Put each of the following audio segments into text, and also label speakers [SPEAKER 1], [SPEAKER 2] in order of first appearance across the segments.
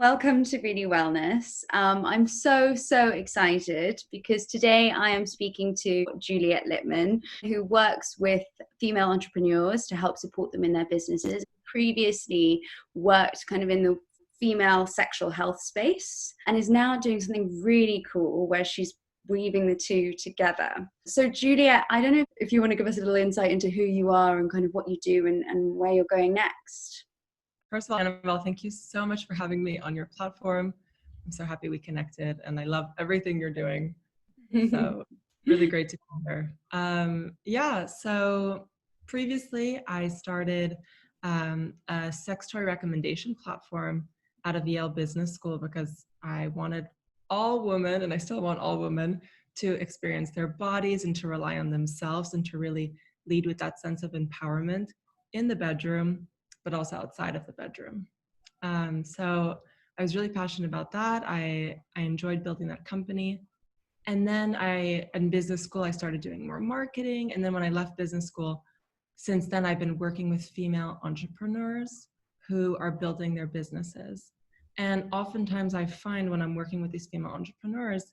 [SPEAKER 1] Welcome to Really Wellness. I'm so excited because today I am speaking to Juliet Lippman, who works with female entrepreneurs to help support them in their businesses. Previously worked kind of in the female sexual health space and is now doing something really cool where she's weaving the two together. So Juliet, I don't know if you want to give us a little insight into who you are and kind of what you do and where you're going next.
[SPEAKER 2] First of all, Annabelle, thank you so much for having me on your platform. I'm so happy we connected and I love everything you're doing. So really great to be here. So previously I started a sex toy recommendation platform out of Yale Business School because I wanted all women, and I still want all women, to experience their bodies and to rely on themselves and to really lead with that sense of empowerment in the bedroom, but also outside of the bedroom. So I was really passionate about that. I enjoyed building that company. And then in business school, I started doing more marketing. And then when I left business school, since then, I've been working with female entrepreneurs who are building their businesses. And oftentimes I find when I'm working with these female entrepreneurs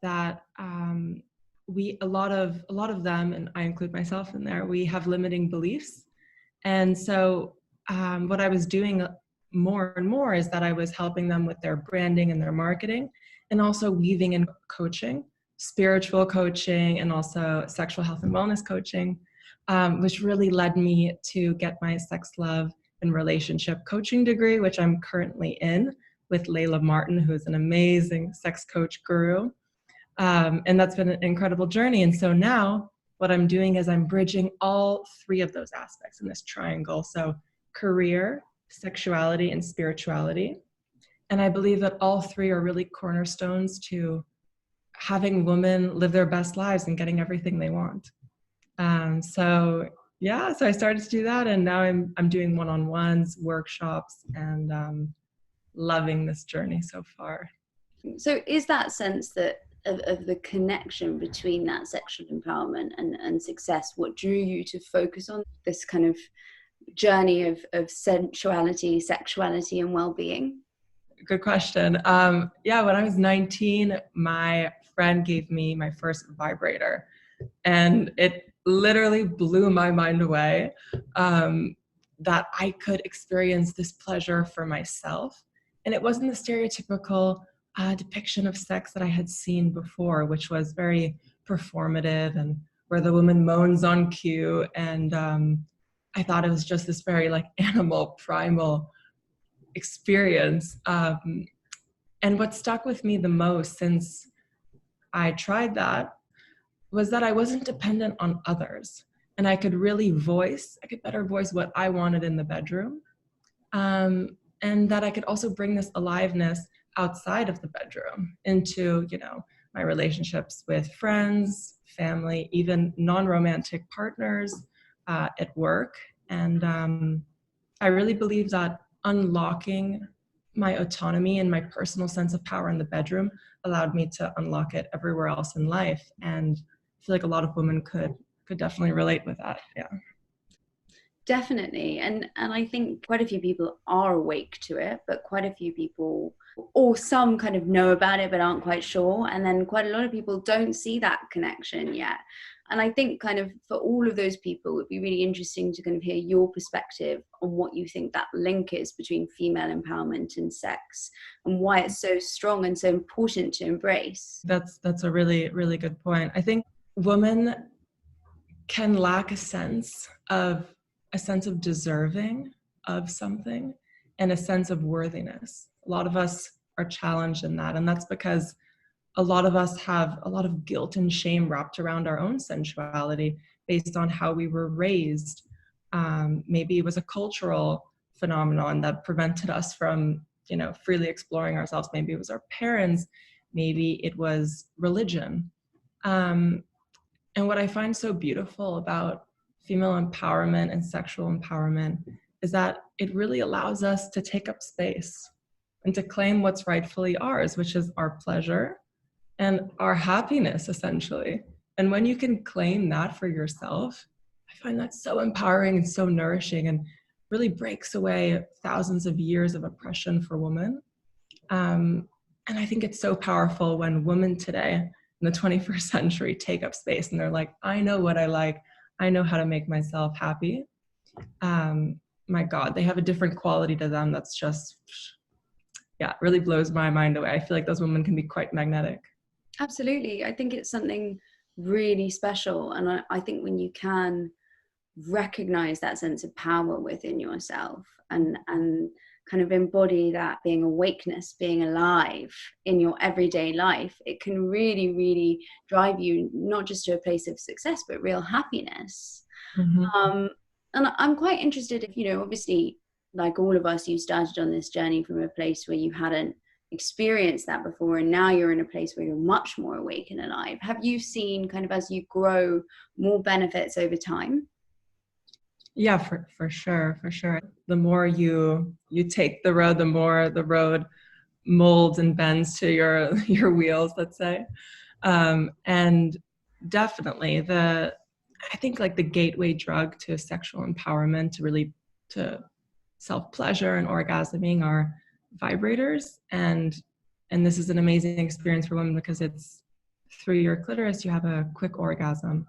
[SPEAKER 2] that a lot of them, and I include myself in there, we have limiting beliefs. And so what I was doing more and more is that I was helping them with their branding and their marketing, and also weaving in coaching, spiritual coaching, and also sexual health and wellness coaching, which really led me to get my sex, love, and relationship coaching degree, which I'm currently in with Layla Martin, who is an amazing sex coach guru. And that's been an incredible journey. And so now what I'm doing is I'm bridging all three of those aspects in this triangle. So career, sexuality, and spirituality. And I believe that all three are really cornerstones to having women live their best lives and getting everything they want. So I started to do that, and now I'm doing one-on-ones, workshops, and loving this journey so far.
[SPEAKER 1] So is that sense that of the connection between that sexual empowerment and success what drew you to focus on this kind of journey of sensuality, sexuality, and well-being?
[SPEAKER 2] Good question. When I was 19, my friend gave me my first vibrator, and it literally blew my mind away that I could experience this pleasure for myself. And it wasn't the stereotypical depiction of sex that I had seen before, which was very performative and where the woman moans on cue. And I thought it was just this very animal, primal experience. And what stuck with me the most since I tried that was that I wasn't dependent on others, and I could better voice what I wanted in the bedroom. And that I could also bring this aliveness outside of the bedroom into, my relationships with friends, family, even non-romantic partners at work. And I really believe that unlocking my autonomy and my personal sense of power in the bedroom allowed me to unlock it everywhere else in life. And I feel like a lot of women could definitely relate with that. Yeah.
[SPEAKER 1] Definitely. And I think quite a few people are awake to it, but quite a few people, or some kind of know about it but aren't quite sure. And then quite a lot of people don't see that connection yet. And I think kind of for all of those people, it would be really interesting to kind of hear your perspective on what you think that link is between female empowerment and sex, and why it's so strong and so important to embrace.
[SPEAKER 2] That's a really, really good point. I think women can lack a sense of deserving of something and a sense of worthiness. A lot of us are challenged in that, and that's because a lot of us have a lot of guilt and shame wrapped around our own sensuality based on how we were raised. Maybe it was a cultural phenomenon that prevented us from, freely exploring ourselves. Maybe it was our parents. Maybe it was religion. And what I find so beautiful about female empowerment and sexual empowerment is that it really allows us to take up space and to claim what's rightfully ours, which is our pleasure and our happiness, essentially. And when you can claim that for yourself, I find that so empowering and so nourishing, and really breaks away thousands of years of oppression for women. And I think it's so powerful when women today in the 21st century take up space and they're like, I know what I like. I know how to make myself happy. My God, they have a different quality to them that's just, yeah, it really blows my mind away. I feel like those women can be quite magnetic.
[SPEAKER 1] Absolutely. I think it's something really special. And I think when you can recognize that sense of power within yourself and kind of embody that being awakeness, being alive in your everyday life, it can really, really drive you not just to a place of success, but real happiness.
[SPEAKER 2] Mm-hmm.
[SPEAKER 1] And I'm quite interested if, obviously, like all of us, you started on this journey from a place where you hadn't experienced that before, and now you're in a place where you're much more awake and alive. Have you seen, kind of as you grow, more benefits over time?
[SPEAKER 2] Yeah, for sure, for sure. The more you take the road, the more the road molds and bends to your wheels, let's say. And definitely I think like the gateway drug to sexual empowerment, to self-pleasure and orgasming, are vibrators. And this is an amazing experience for women because it's through your clitoris, you have a quick orgasm.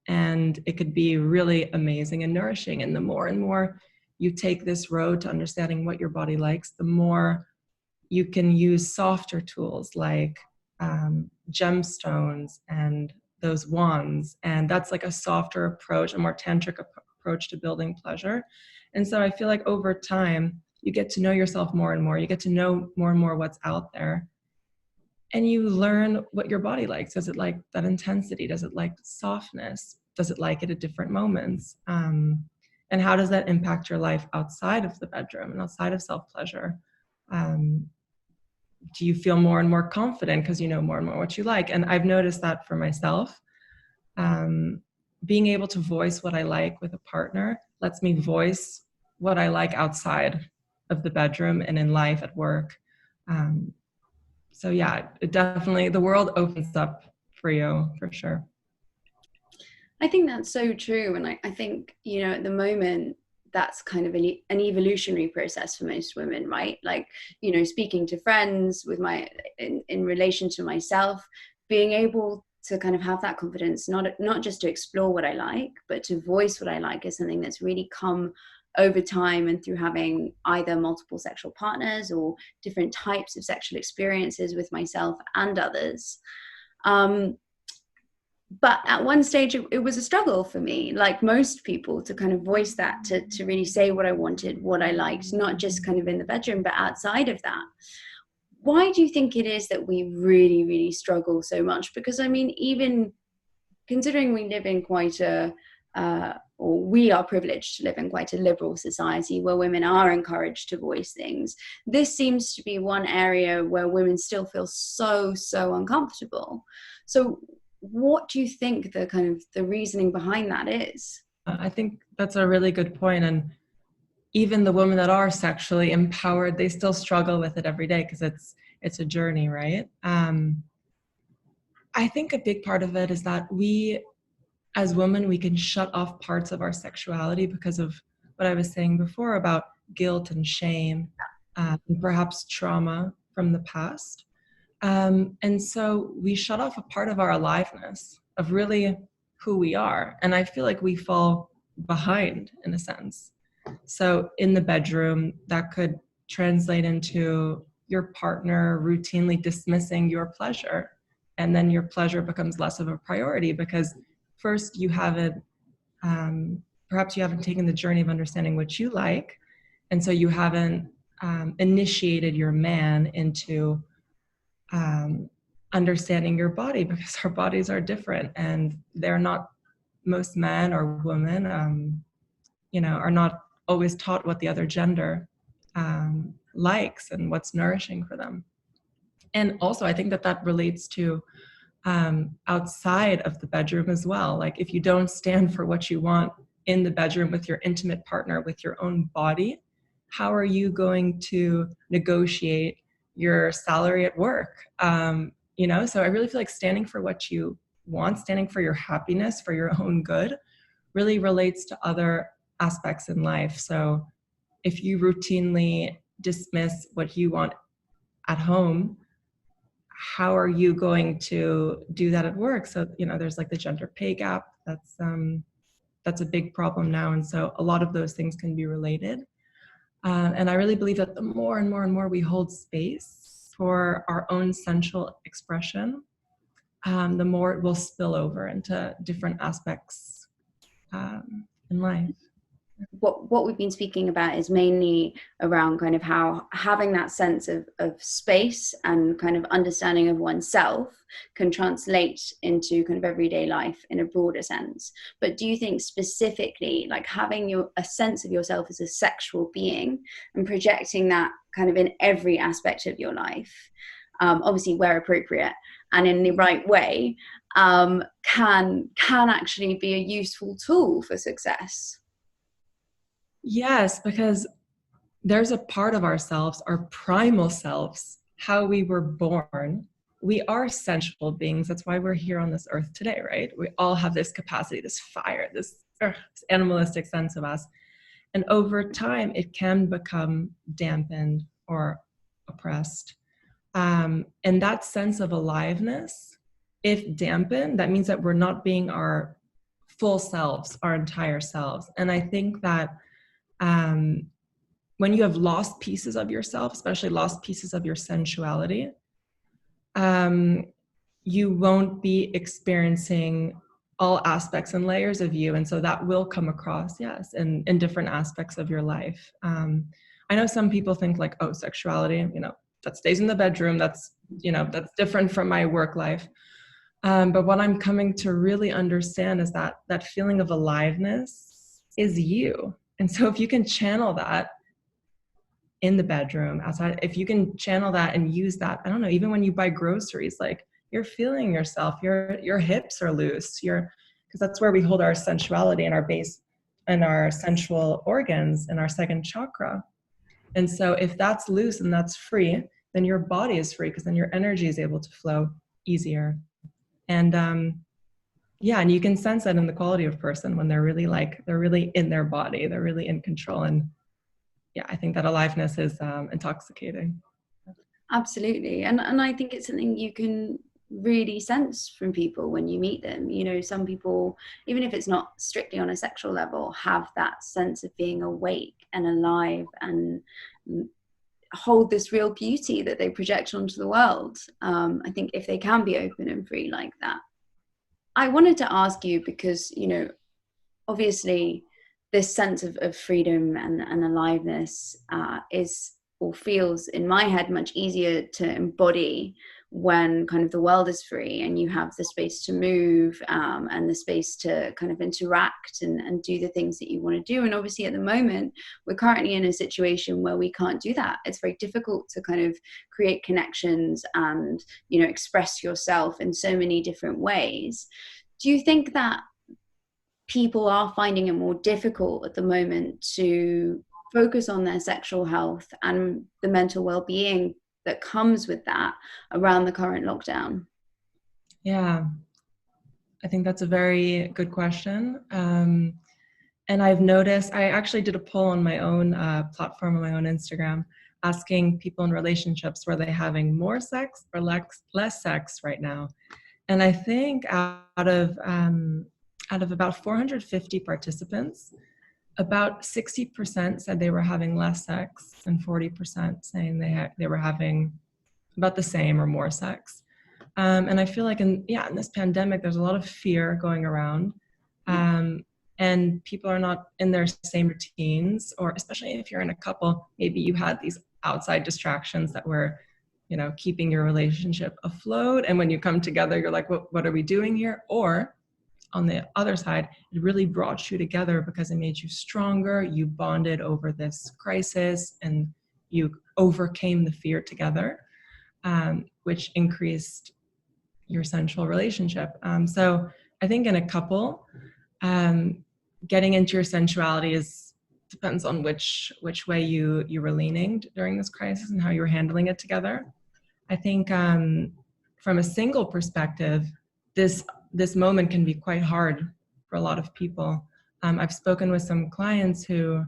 [SPEAKER 2] And it could be really amazing and nourishing. And the more and more you take this road to understanding what your body likes, the more you can use softer tools like gemstones and those wands. And that's like a softer approach, a more tantric approach to building pleasure. And so I feel like over time, you get to know yourself more and more. You get to know more and more what's out there. And you learn what your body likes. Does it like that intensity? Does it like softness? Does it like it at different moments? And how does that impact your life outside of the bedroom and outside of self-pleasure? Do you feel more and more confident because you know more and more what you like? And I've noticed that for myself. Being able to voice what I like with a partner lets me voice what I like outside of the bedroom and in life, at work. So yeah, it definitely, the world opens up for you, for sure.
[SPEAKER 1] I think that's so true. And I think, at the moment, that's kind of an evolutionary process for most women, right? Like, speaking to friends in relation to myself, being able to kind of have that confidence, not just to explore what I like, but to voice what I like, is something that's really come over time and through having either multiple sexual partners or different types of sexual experiences with myself and others. But at one stage, it was a struggle for me, like most people, to kind of voice that, to really say what I wanted, what I liked, not just kind of in the bedroom, but outside of that. Why do you think it is that we really, really struggle so much? Because, I mean, even considering we live in quite or we are privileged to live in quite a liberal society where women are encouraged to voice things, this seems to be one area where women still feel so, so uncomfortable. So what do you think the reasoning behind that is?
[SPEAKER 2] I think that's a really good point. And even the women that are sexually empowered, they still struggle with it every day because it's a journey, right? I think a big part of it is that we, as women, we can shut off parts of our sexuality because of what I was saying before about guilt and shame, and perhaps trauma from the past. And so we shut off a part of our aliveness, of really who we are. And I feel like we fall behind in a sense. So in the bedroom, that could translate into your partner routinely dismissing your pleasure. And then your pleasure becomes less of a priority because first you haven't, perhaps you haven't taken the journey of understanding what you like. And so you haven't initiated your man into understanding your body, because our bodies are different and they're not, most men or women, are not always taught what the other gender likes and what's nourishing for them. And also, I think that relates to outside of the bedroom as well. Like if you don't stand for what you want in the bedroom with your intimate partner, with your own body, how are you going to negotiate your salary at work? So I really feel like standing for what you want, standing for your happiness, for your own good, really relates to other aspects in life. So if you routinely dismiss what you want at home, how are you going to do that at work? So, there's like the gender pay gap. That's a big problem now. And so a lot of those things can be related. And I really believe that the more and more and more we hold space for our own sensual expression, the more it will spill over into different aspects in life.
[SPEAKER 1] What we've been speaking about is mainly around kind of how having that sense of space and kind of understanding of oneself can translate into kind of everyday life in a broader sense. But do you think specifically, like having a sense of yourself as a sexual being and projecting that kind of in every aspect of your life, obviously where appropriate and in the right way, can actually be a useful tool for success?
[SPEAKER 2] Yes, because there's a part of ourselves, our primal selves, how we were born. We are sensual beings. That's why we're here on this earth today, right? We all have this capacity, this fire, this animalistic sense of us. And over time, it can become dampened or oppressed. And that sense of aliveness, if dampened, that means that we're not being our full selves, our entire selves. And I think that when you have lost pieces of yourself, especially lost pieces of your sensuality, you won't be experiencing all aspects and layers of you. And so that will come across, yes, in different aspects of your life. I know some people think like, oh, sexuality, that stays in the bedroom. That's different from my work life. But what I'm coming to really understand is that feeling of aliveness is you. And so if you can channel that in the bedroom, outside, if you can channel that and use that, I don't know, even when you buy groceries, like you're feeling yourself, your hips are loose, because that's where we hold our sensuality and our base and our sensual organs and our second chakra. And so if that's loose and that's free, then your body is free, because then your energy is able to flow easier. And and you can sense that in the quality of person when they're really in their body, they're really in control. And I think that aliveness is intoxicating.
[SPEAKER 1] Absolutely. And I think it's something you can really sense from people when you meet them. Some people, even if it's not strictly on a sexual level, have that sense of being awake and alive and hold this real beauty that they project onto the world. I think if they can be open and free like that. I wanted to ask you because, obviously this sense of freedom and aliveness is or feels in my head much easier to embody when kind of the world is free and you have the space to move and the space to kind of interact and do the things that you want to do. And obviously at the moment, we're currently in a situation where we can't do that. It's very difficult to kind of create connections and, express yourself in so many different ways. Do you think that people are finding it more difficult at the moment to focus on their sexual health and the mental well-being that comes with that around the current lockdown?
[SPEAKER 2] Yeah, I think that's a very good question. And I've noticed, I actually did a poll on my own platform, on my own Instagram, asking people in relationships, were they having more sex or less sex right now? And I think out of about 450 participants, about 60% said they were having less sex and 40% saying they were having about the same or more sex. And I feel like in this pandemic, there's a lot of fear going around. And people are not in their same routines, or especially if you're in a couple, maybe you had these outside distractions that were, keeping your relationship afloat. And when you come together, you're like, what are we doing here? Or on the other side, it really brought you together because it made you stronger. You bonded over this crisis and you overcame the fear together, which increased your sensual relationship. So I think in a couple, getting into your sensuality depends on which way you were leaning during this crisis and how you were handling it together. I think from a single perspective, this moment can be quite hard for a lot of people. I've spoken with some clients who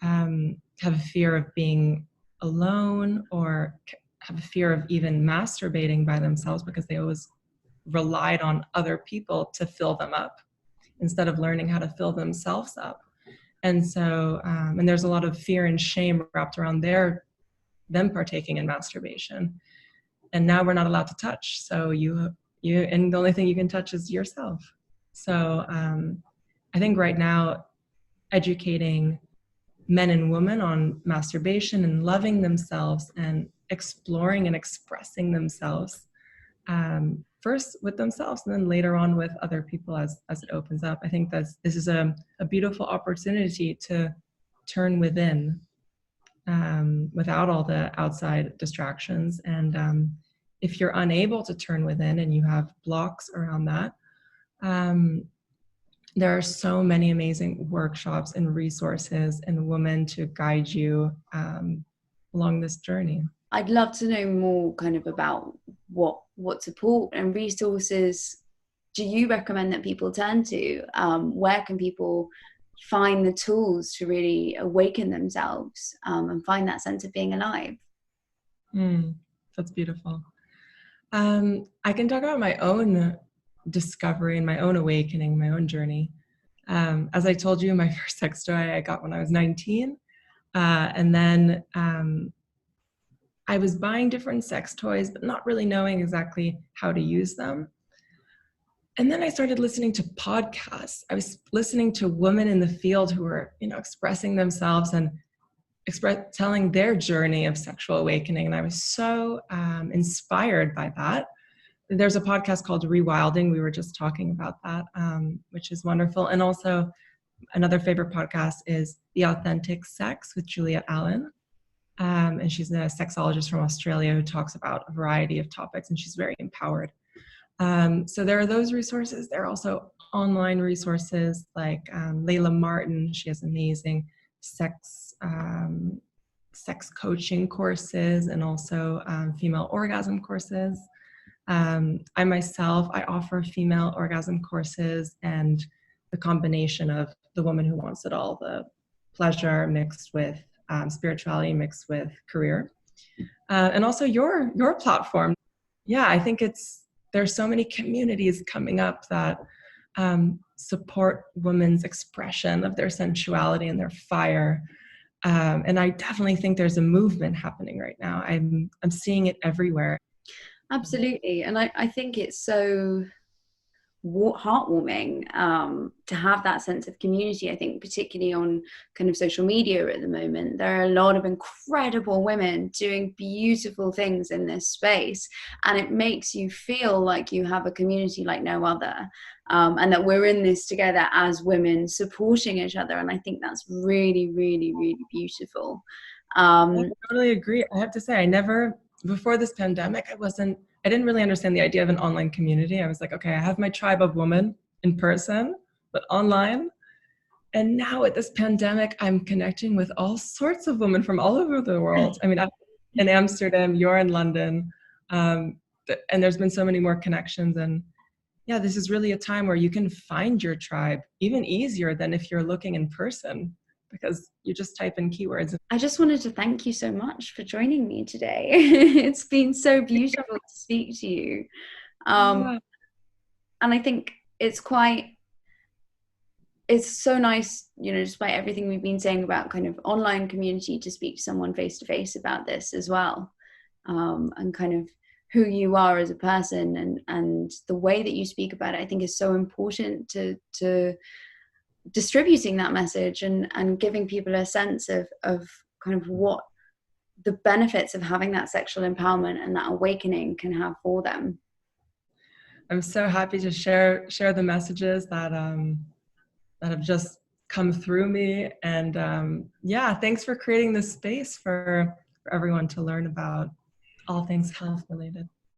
[SPEAKER 2] have a fear of being alone or have a fear of even masturbating by themselves because they always relied on other people to fill them up instead of learning how to fill themselves up. And so, and there's a lot of fear and shame wrapped around them partaking in masturbation. And now we're not allowed to touch. So and the only thing you can touch is yourself. So I think right now, educating men and women on masturbation and loving themselves and exploring and expressing themselves, first with themselves and then later on with other people as it opens up. I think this is a beautiful opportunity to turn within without all the outside distractions. And if you're unable to turn within and you have blocks around that, there are so many amazing workshops and resources and women to guide you along this journey.
[SPEAKER 1] I'd love to know more kind of about what support and resources do you recommend that people turn to? Where can people find the tools to really awaken themselves and find that sense of being alive?
[SPEAKER 2] That's beautiful. I can talk about my own discovery and my own awakening, my own journey. As I told you, my first sex toy I got when I was 19. And then I was buying different sex toys, but not really knowing exactly how to use them. And then I started listening to podcasts. I was listening to women in the field who were, expressing themselves and telling their journey of sexual awakening. And I was so inspired by that. There's a podcast called Rewilding. We were just talking about that, which is wonderful. And also another favorite podcast is The Authentic Sex with Juliet Lippman. And she's a sexologist from Australia who talks about a variety of topics, and she's very empowered. So there are those resources. There are also online resources like Layla Martin. She has amazing sex coaching courses and also female orgasm courses. I myself, I offer female orgasm courses and the combination of the woman who wants it all, the pleasure mixed with spirituality mixed with career. And also your platform. Yeah, I think there's so many communities coming up that support women's expression of their sensuality and their fire. And I definitely think there's a movement happening right now. I'm seeing it everywhere.
[SPEAKER 1] Absolutely. And I think it's so heartwarming to have that sense of community. I think particularly on kind of social media at the moment, there are a lot of incredible women doing beautiful things in this space, and it makes you feel like you have a community like no other, and that we're in this together as women supporting each other. And I think that's really, really, really beautiful.
[SPEAKER 2] I totally agree. I have to say, before this pandemic, I didn't really understand the idea of an online community. I was like, okay, I have my tribe of women in person, but online. And now with this pandemic, I'm connecting with all sorts of women from all over the world. I mean, I'm in Amsterdam, you're in London, and there's been so many more connections. And yeah, this is really a time where you can find your tribe even easier than if you're looking in person, because you just type in keywords.
[SPEAKER 1] I just wanted to thank you so much for joining me today. It's been so beautiful to speak to you. And I think it's so nice, despite everything we've been saying about kind of online community, to speak to someone face to face about this as well. And kind of who you are as a person and the way that you speak about it, I think is so important to distributing that message and giving people a sense of kind of what the benefits of having that sexual empowerment and that awakening can have for them.
[SPEAKER 2] I'm so happy to share the messages that have just come through me. And yeah, thanks for creating this space for everyone to learn about all things health related.